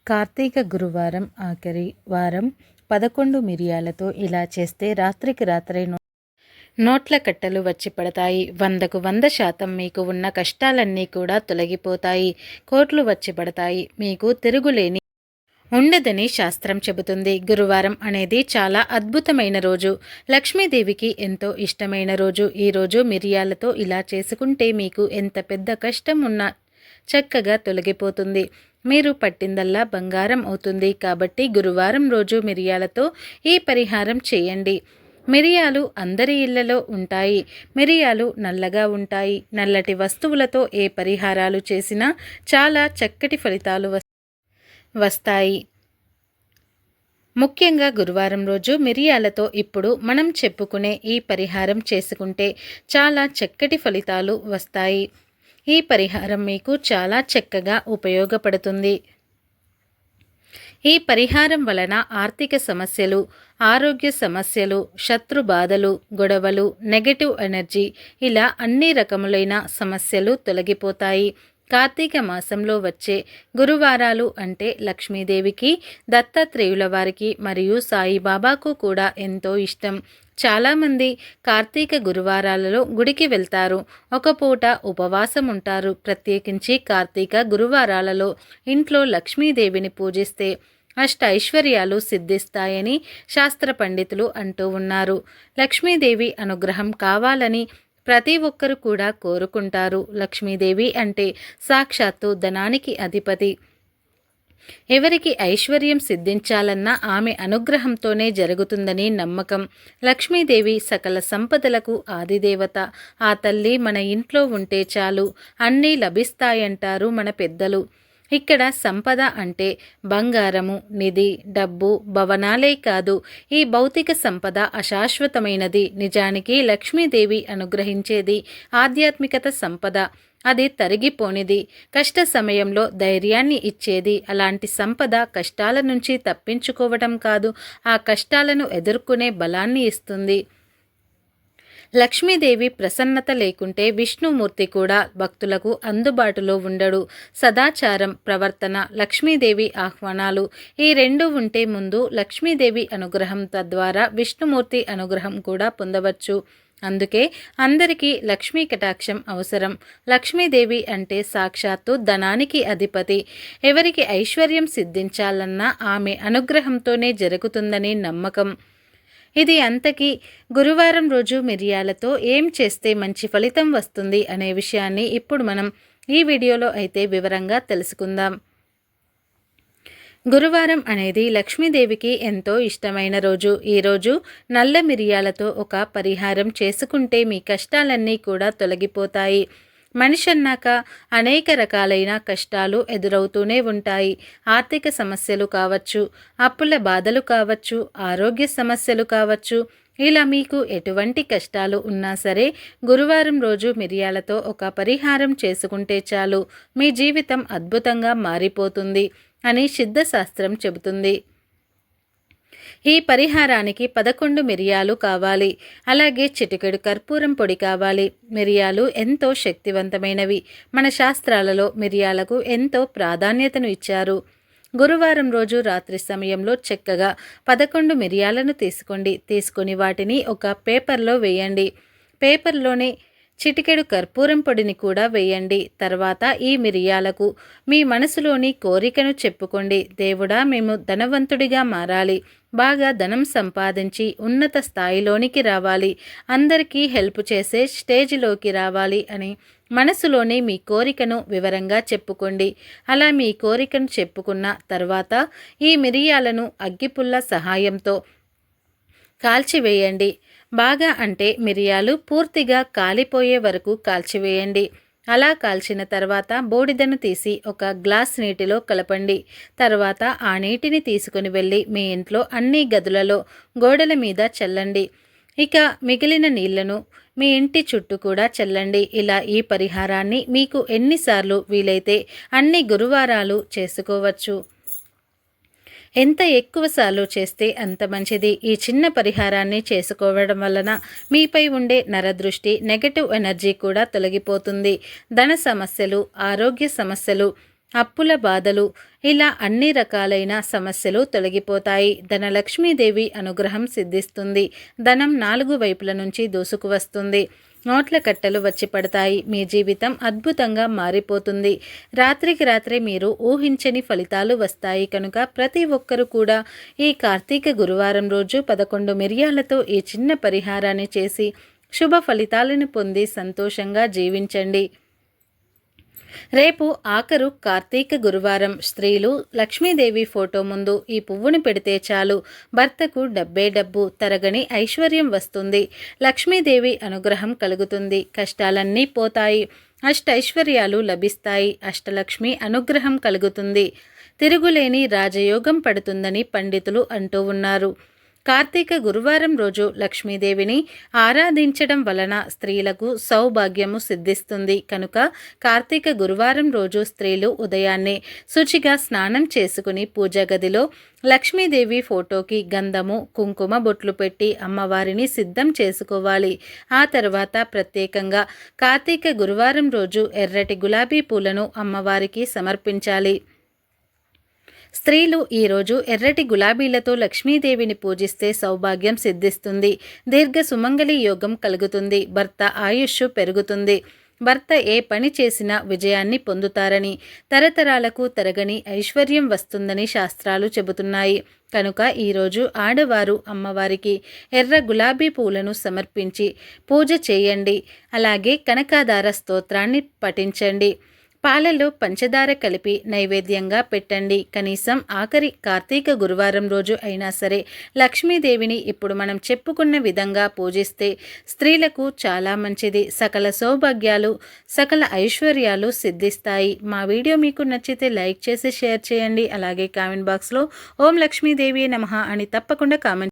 కార్తీక గురువారం ఆఖరి వారం 11 మిరియాలతో ఇలా చేస్తే రాత్రికి రాత్రే నోట్ల కట్టలు వచ్చి పడతాయి. 100కు 100% మీకు ఉన్న కష్టాలన్నీ కూడా తొలగిపోతాయి. కోట్లు వచ్చి పడతాయి. మీకు తిరుగులేని ఉండదని శాస్త్రం చెబుతుంది. గురువారం అనేది చాలా అద్భుతమైన రోజు. లక్ష్మీదేవికి ఎంతో ఇష్టమైన రోజు. ఈ రోజు మిరియాలతో ఇలా చేసుకుంటే మీకు ఎంత పెద్ద కష్టం ఉన్నా చక్కగా తొలగిపోతుంది. మీరు పట్టిందల్లా బంగారం అవుతుంది. కాబట్టి గురువారం రోజు మిరియాలతో ఈ పరిహారం చేయండి. మిరియాలు అందరి ఇళ్లలో ఉంటాయి. మిరియాలు నల్లగా ఉంటాయి. నల్లటి వస్తువులతో ఏ పరిహారాలు చేసినా చాలా చక్కటి ఫలితాలు వస్తాయి. ముఖ్యంగా గురువారం రోజు మిరియాలతో ఇప్పుడు మనం చెప్పుకునే ఈ పరిహారం చేసుకుంటే చాలా చక్కటి ఫలితాలు వస్తాయి. ఈ పరిహారం మీకు చాలా చక్కగా ఉపయోగపడుతుంది. ఈ పరిహారం వలన ఆర్థిక సమస్యలు, ఆరోగ్య సమస్యలు, శత్రు బాధలు, గొడవలు, నెగటివ్ ఎనర్జీ ఇలా అన్ని రకములైన సమస్యలు తొలగిపోతాయి. కార్తీక మాసంలో వచ్చే గురువారాలు అంటే లక్ష్మీదేవికి, దత్తాత్రేయుల వారికి మరియు సాయిబాబాకు కూడా ఎంతో ఇష్టం. చాలామంది కార్తీక గురువారాలలో గుడికి వెళ్తారు. ఒక పూట ఉపవాసం ఉంటారు. ప్రత్యేకించి కార్తీక గురువారాలలో ఇంట్లో లక్ష్మీదేవిని పూజిస్తే అష్ట ఐశ్వర్యాలు సిద్ధిస్తాయని శాస్త్ర పండితులు అంటూ ఉన్నారు. లక్ష్మీదేవి అనుగ్రహం కావాలని ప్రతి ఒక్కరు కూడా కోరుకుంటారు. లక్ష్మీదేవి అంటే సాక్షాత్తు ధనానికి అధిపతి. ఎవరికి ఐశ్వర్యం సిద్ధించాలన్నా ఆమె అనుగ్రహంతోనే జరుగుతుందని నమ్మకం. లక్ష్మీదేవి సకల సంపదలకు ఆదిదేవత. ఆ తల్లి మన ఇంట్లో ఉంటే చాలు అన్నీ లభిస్తాయంటారు మన పెద్దలు. ఇక్కడ సంపద అంటే బంగారము, నిధి, డబ్బు, భవనాలే కాదు. ఈ భౌతిక సంపద అశాశ్వతమైనది. నిజానికి లక్ష్మీదేవి అనుగ్రహించేది ఆధ్యాత్మికత సంపద. అది తరిగిపోనిది. కష్ట సమయంలో ధైర్యాన్ని ఇచ్చేది. అలాంటి సంపద కష్టాల నుంచి తప్పించుకోవడం కాదు, ఆ కష్టాలను ఎదుర్కొనే బలాన్ని ఇస్తుంది. లక్ష్మీదేవి ప్రసన్నత లేకుంటే విష్ణుమూర్తి కూడా భక్తులకు అందుబాటులో ఉండడు. సదాచారం, ప్రవర్తన, లక్ష్మీదేవి ఆహ్వానాలు ఈ రెండు ఉంటే ముందు లక్ష్మీదేవి అనుగ్రహం, తద్వారా విష్ణుమూర్తి అనుగ్రహం కూడా పొందవచ్చు. అందుకే అందరికీ లక్ష్మీ కటాక్షం అవసరం. లక్ష్మీదేవి అంటే సాక్షాత్తు ధనానికి అధిపతి. ఎవరికి ఐశ్వర్యం సిద్ధించాలన్నా ఆమె అనుగ్రహంతోనే జరుగుతుందని నమ్మకం. ఇది అంతకీ గురువారం రోజు మిరియాలతో ఏం చేస్తే మంచి ఫలితం వస్తుంది అనే విషయాన్ని ఇప్పుడు మనం ఈ వీడియోలో అయితే వివరంగా తెలుసుకుందాం. గురువారం అనేది లక్ష్మీదేవికి ఎంతో ఇష్టమైన రోజు. ఈరోజు నల్ల మిరియాలతో ఒక పరిహారం చేసుకుంటే మీ కష్టాలన్నీ కూడా తొలగిపోతాయి. మనిషి అన్నాక అనేక రకాలైన కష్టాలు ఎదురవుతూనే ఉంటాయి. ఆర్థిక సమస్యలు కావచ్చు, అప్పుల బాధలు కావచ్చు, ఆరోగ్య సమస్యలు కావచ్చు. ఇలా మీకు ఎటువంటి కష్టాలు ఉన్నా సరే గురువారం రోజు మిరియాలతో ఒక పరిహారం చేసుకుంటే చాలు మీ జీవితం అద్భుతంగా మారిపోతుంది అని సిద్ధశాస్త్రం చెబుతుంది. ఈ పరిహారానికి 11 మిరియాలు కావాలి. అలాగే చిటికెడు కర్పూరం పొడి కావాలి. మిరియాలు ఎంతో శక్తివంతమైనవి. మన శాస్త్రాలలో మిరియాలకు ఎంతో ప్రాధాన్యతను ఇచ్చారు. గురువారం రోజు రాత్రి సమయంలో చక్కగా 11 మిరియాలను తీసుకొని వాటిని ఒక పేపర్లో వేయండి. పేపర్లోనే చిటికెడు కర్పూరం పొడిని కూడా వేయండి. తర్వాత ఈ మిరియాలకు మీ మనసులోని కోరికను చెప్పుకోండి. దేవుడా, మేము ధనవంతుడిగా మారాలి, బాగా ధనం సంపాదించి ఉన్నత స్థాయిలోనికి రావాలి, అందరికీ హెల్ప్ చేసే స్టేజ్లోకి రావాలి అని మనసులోనే మీ కోరికను వివరంగా చెప్పుకోండి. అలా మీ కోరికను చెప్పుకున్న తర్వాత ఈ మిరియాలను అగ్గిపుల్ల సహాయంతో కాల్చివేయండి. బాగా అంటే మిరియాలు పూర్తిగా కాలిపోయే వరకు కాల్చివేయండి. అలా కాల్చిన తర్వాత బూడిదను తీసి ఒక గ్లాస్ నీటిలో కలపండి. తర్వాత ఆ నీటిని తీసుకుని వెళ్ళి మీ ఇంట్లో అన్ని గదులలో గోడల మీద చల్లండి. ఇక మిగిలిన నీళ్లను మీ ఇంటి చుట్టూ కూడా చల్లండి. ఇలా ఈ పరిహారాన్ని మీకు ఎన్నిసార్లు వీలైతే అన్ని గురువారాలు చేసుకోవచ్చు. ఎంత ఎక్కువసార్లు చేస్తే అంత మంచిది. ఈ చిన్న పరిహారాన్ని చేసుకోవడం వలన మీపై ఉండే నరదృష్టి, నెగటివ్ ఎనర్జీ కూడా తొలగిపోతుంది. ధన సమస్యలు, ఆరోగ్య సమస్యలు, అప్పుల బాధలు, ఇలా అన్ని రకాలైన సమస్యలు తొలగిపోతాయి. ధనలక్ష్మీదేవి అనుగ్రహం సిద్ధిస్తుంది. ధనం 4 వైపుల నుంచి దూసుకువస్తుంది. నోట్ల కట్టలు వచ్చి పడతాయి. మీ జీవితం అద్భుతంగా మారిపోతుంది. రాత్రికి రాత్రే మీరు ఊహించని ఫలితాలు వస్తాయి కనుక ప్రతి ఒక్కరూ కూడా ఈ కార్తీక గురువారం రోజు 11 మిరియాలతో ఈ చిన్న పరిహారాన్ని చేసి శుభ ఫలితాలను పొంది సంతోషంగా జీవించండి. రేపు ఆఖరు కార్తీక గురువారం. స్త్రీలు లక్ష్మీదేవి ఫోటో ముందు ఈ పువ్వును పెడితే చాలు, భర్తకు డబ్బే డబ్బు, తరగని ఐశ్వర్యం వస్తుంది. లక్ష్మీదేవి అనుగ్రహం కలుగుతుంది. కష్టాలన్నీ పోతాయి. అష్టైశ్వర్యాలు లభిస్తాయి. అష్టలక్ష్మి అనుగ్రహం కలుగుతుంది. తిరుగులేని రాజయోగం పడుతుందని పండితులు అంటూ ఉన్నారు. కార్తీక గురువారం రోజు లక్ష్మీదేవిని ఆరాధించడం వలన స్త్రీలకు సౌభాగ్యము సిద్ధిస్తుంది కనుక కార్తీక గురువారం రోజు స్త్రీలు ఉదయాన్నే శుచిగా స్నానం చేసుకుని పూజా గదిలో లక్ష్మీదేవి ఫోటోకి గంధము కుంకుమ బొట్లు పెట్టి అమ్మవారిని సిద్ధం చేసుకోవాలి. ఆ తర్వాత ప్రత్యేకంగా కార్తీక గురువారం రోజు ఎర్రటి గులాబీ పూలను అమ్మవారికి సమర్పించాలి. స్త్రీలు ఈరోజు ఎర్రటి గులాబీలతో లక్ష్మీదేవిని పూజిస్తే సౌభాగ్యం సిద్ధిస్తుంది. దీర్ఘ సుమంగళి యోగం కలుగుతుంది. భర్త ఆయుష్ పెరుగుతుంది. భర్త ఏ పని చేసినా విజయాన్ని పొందుతారని, తరతరాలకు తరగని ఐశ్వర్యం వస్తుందని శాస్త్రాలు చెబుతున్నాయి. కనుక ఈరోజు ఆడవారు అమ్మవారికి ఎర్ర గులాబీ పూలను సమర్పించి పూజ చేయండి. అలాగే కనకాదార స్తోత్రాన్ని పఠించండి. పాలలో పంచదార కలిపి నైవేద్యంగా పెట్టండి. కనీసం ఆఖరి కార్తీక గురువారం రోజు అయినా సరే లక్ష్మీదేవిని ఇప్పుడు మనం చెప్పుకున్న విధంగా పూజిస్తే స్త్రీలకు చాలా మంచిది. సకల సౌభాగ్యాలు, సకల ఐశ్వర్యాలు సిద్ధిస్తాయి. మా వీడియో మీకు నచ్చితే లైక్ చేసి షేర్ చేయండి. అలాగే కామెంట్ బాక్స్లో ఓం లక్ష్మీదేవి నమః అని తప్పకుండా కామెంట్